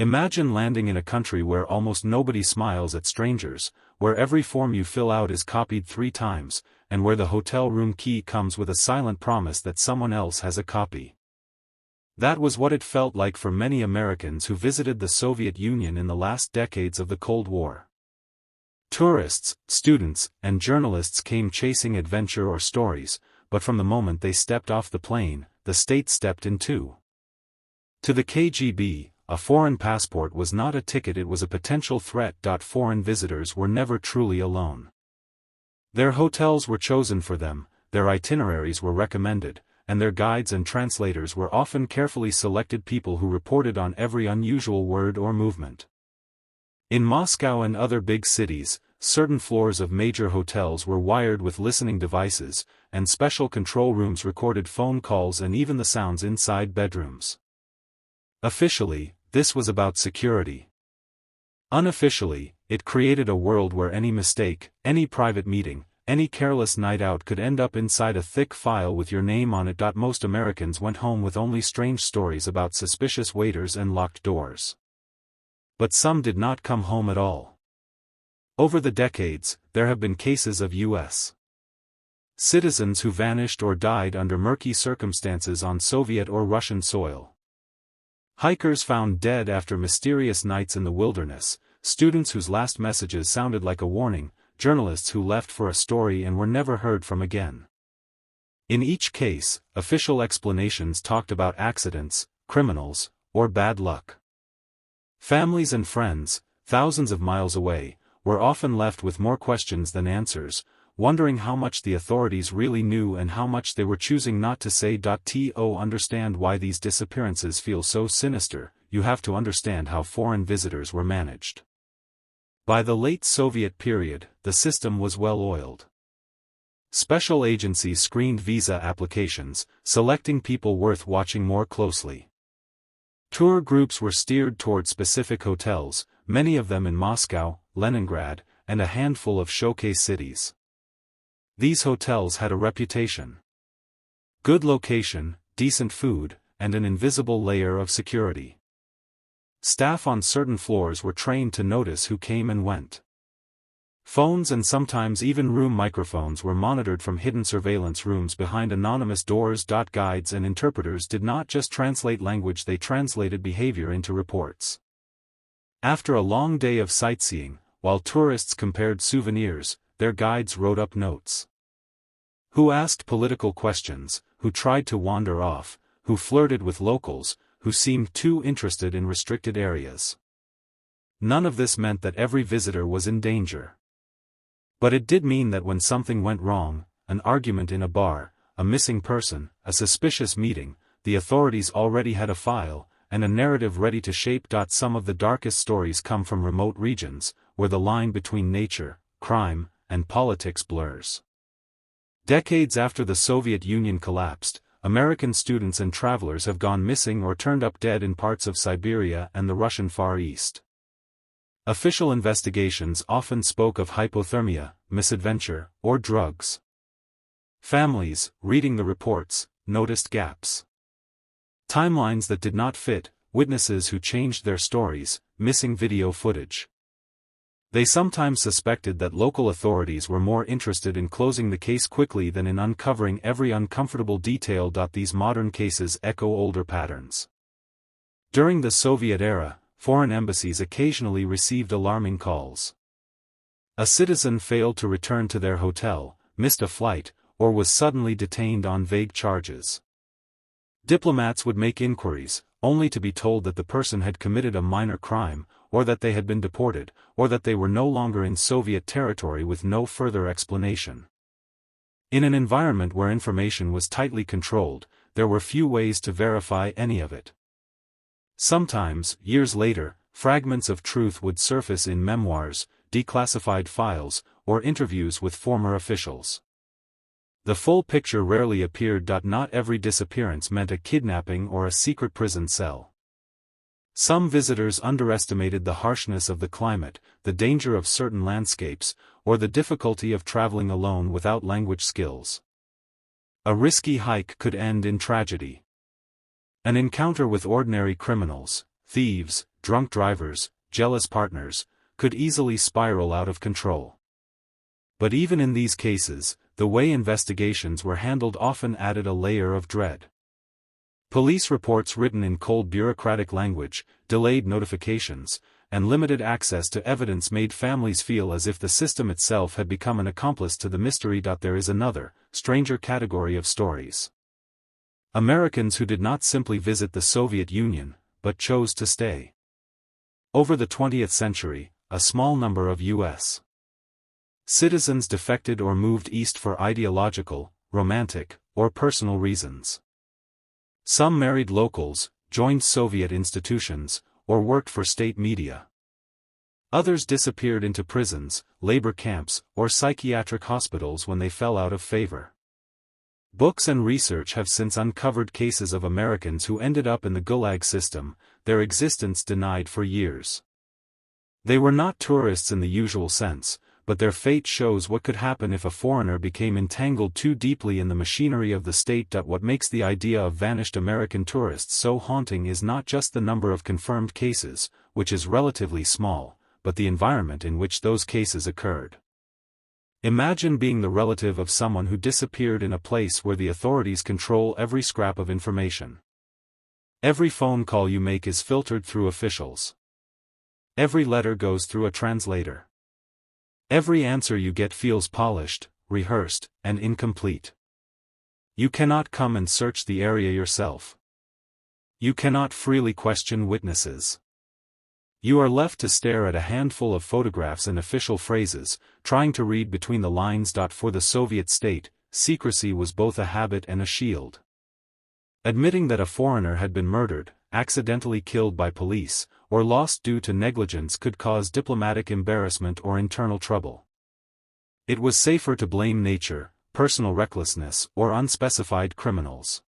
Imagine landing in a country where almost nobody smiles at strangers, where every form you fill out is copied 3 times, and where the hotel room key comes with a silent promise that someone else has a copy. That was what it felt like for many Americans who visited the Soviet Union in the last decades of the Cold War. Tourists, students, and journalists came chasing adventure or stories, but from the moment they stepped off the plane, the state stepped in too. To the KGB, a foreign passport was not a ticket, it was a potential threat. Foreign visitors were never truly alone. Their hotels were chosen for them, their itineraries were recommended, and their guides and translators were often carefully selected people who reported on every unusual word or movement. In Moscow and other big cities, certain floors of major hotels were wired with listening devices, and special control rooms recorded phone calls and even the sounds inside bedrooms. Officially, this was about security. Unofficially, it created a world where any mistake, any private meeting, any careless night out could end up inside a thick file with your name on it. Most Americans went home with only strange stories about suspicious waiters and locked doors. But some did not come home at all. Over the decades, there have been cases of U.S. citizens who vanished or died under murky circumstances on Soviet or Russian soil. Hikers found dead after mysterious nights in the wilderness, students whose last messages sounded like a warning, journalists who left for a story and were never heard from again. In each case, official explanations talked about accidents, criminals, or bad luck. Families and friends, thousands of miles away, were often left with more questions than answers, wondering how much the authorities really knew and how much they were choosing not to say. To understand why these disappearances feel so sinister, you have to understand how foreign visitors were managed. By the late Soviet period, the system was well-oiled. Special agencies screened visa applications, selecting people worth watching more closely. Tour groups were steered toward specific hotels, many of them in Moscow, Leningrad, and a handful of showcase cities. These hotels had a reputation. Good location, decent food, and an invisible layer of security. Staff on certain floors were trained to notice who came and went. Phones and sometimes even room microphones were monitored from hidden surveillance rooms behind anonymous doors. Guides and interpreters did not just translate language, they translated behavior into reports. After a long day of sightseeing, while tourists compared souvenirs, their guides wrote up notes. Who asked political questions, who tried to wander off, who flirted with locals, who seemed too interested in restricted areas. None of this meant that every visitor was in danger. But it did mean that when something went wrong, an argument in a bar, a missing person, a suspicious meeting, the authorities already had a file, and a narrative ready to shape. Some of the darkest stories come from remote regions, where the line between nature, crime, and politics blurs. Decades after the Soviet Union collapsed, American students and travelers have gone missing or turned up dead in parts of Siberia and the Russian Far East. Official investigations often spoke of hypothermia, misadventure, or drugs. Families, reading the reports, noticed gaps. Timelines that did not fit, witnesses who changed their stories, missing video footage. They sometimes suspected that local authorities were more interested in closing the case quickly than in uncovering every uncomfortable detail. These modern cases echo older patterns. During the Soviet era, foreign embassies occasionally received alarming calls. A citizen failed to return to their hotel, missed a flight, or was suddenly detained on vague charges. Diplomats would make inquiries, only to be told that the person had committed a minor crime, or that they had been deported, or that they were no longer in Soviet territory with no further explanation. In an environment where information was tightly controlled, there were few ways to verify any of it. Sometimes, years later, fragments of truth would surface in memoirs, declassified files, or interviews with former officials. The full picture rarely appeared. Not every disappearance meant a kidnapping or a secret prison cell. Some visitors underestimated the harshness of the climate, the danger of certain landscapes, or the difficulty of traveling alone without language skills. A risky hike could end in tragedy. An encounter with ordinary criminals, thieves, drunk drivers, jealous partners, could easily spiral out of control. But even in these cases, the way investigations were handled often added a layer of dread. Police reports written in cold bureaucratic language, delayed notifications, and limited access to evidence made families feel as if the system itself had become an accomplice to the mystery. There is another, stranger category of stories. Americans who did not simply visit the Soviet Union, but chose to stay. Over the 20th century, a small number of U.S. citizens defected or moved east for ideological, romantic, or personal reasons. Some married locals, joined Soviet institutions, or worked for state media. Others disappeared into prisons, labor camps, or psychiatric hospitals when they fell out of favor. Books and research have since uncovered cases of Americans who ended up in the Gulag system, their existence denied for years. They were not tourists in the usual sense, but their fate shows what could happen if a foreigner became entangled too deeply in the machinery of the state. What makes the idea of vanished American tourists so haunting is not just the number of confirmed cases, which is relatively small, but the environment in which those cases occurred. Imagine being the relative of someone who disappeared in a place where the authorities control every scrap of information. Every phone call you make is filtered through officials. Every letter goes through a translator. Every answer you get feels polished, rehearsed, and incomplete. You cannot come and search the area yourself. You cannot freely question witnesses. You are left to stare at a handful of photographs and official phrases, trying to read between the lines. For the Soviet state, secrecy was both a habit and a shield. Admitting that a foreigner had been murdered, accidentally killed by police, or lost due to negligence could cause diplomatic embarrassment or internal trouble. It was safer to blame nature, personal recklessness, or unspecified criminals.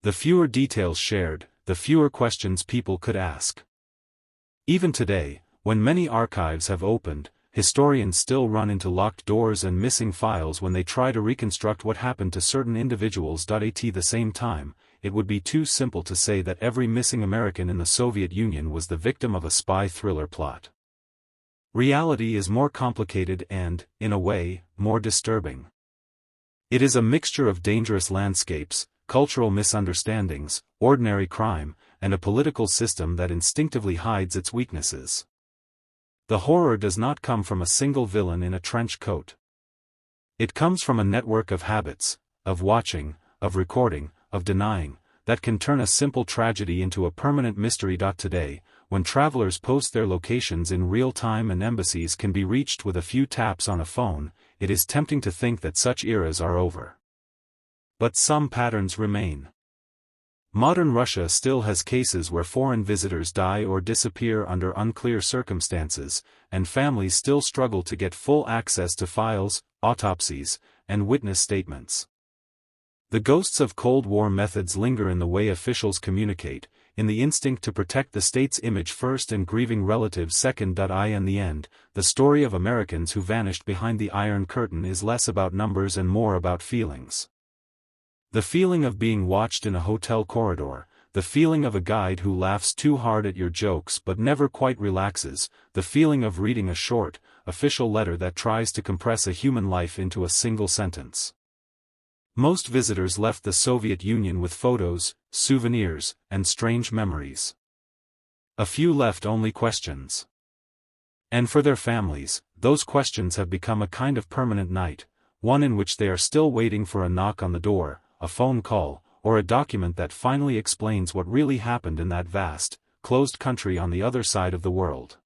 The fewer details shared, the fewer questions people could ask. Even today, when many archives have opened, historians still run into locked doors and missing files when they try to reconstruct what happened to certain individuals. At the same time, it would be too simple to say that every missing American in the Soviet Union was the victim of a spy thriller plot. Reality is more complicated and, in a way, more disturbing. It is a mixture of dangerous landscapes, cultural misunderstandings, ordinary crime, and a political system that instinctively hides its weaknesses. The horror does not come from a single villain in a trench coat. It comes from a network of habits, of watching, of recording, of denying, that can turn a simple tragedy into a permanent mystery. Today, when travelers post their locations in real time and embassies can be reached with a few taps on a phone, it is tempting to think that such eras are over. But some patterns remain. Modern Russia still has cases where foreign visitors die or disappear under unclear circumstances, and families still struggle to get full access to files, autopsies, and witness statements. The ghosts of Cold War methods linger in the way officials communicate, in the instinct to protect the state's image first and grieving relatives second. In the end, the story of Americans who vanished behind the Iron Curtain is less about numbers and more about feelings. The feeling of being watched in a hotel corridor, the feeling of a guide who laughs too hard at your jokes but never quite relaxes, the feeling of reading a short, official letter that tries to compress a human life into a single sentence. Most visitors left the Soviet Union with photos, souvenirs, and strange memories. A few left only questions. And for their families, those questions have become a kind of permanent night, one in which they are still waiting for a knock on the door, a phone call, or a document that finally explains what really happened in that vast, closed country on the other side of the world.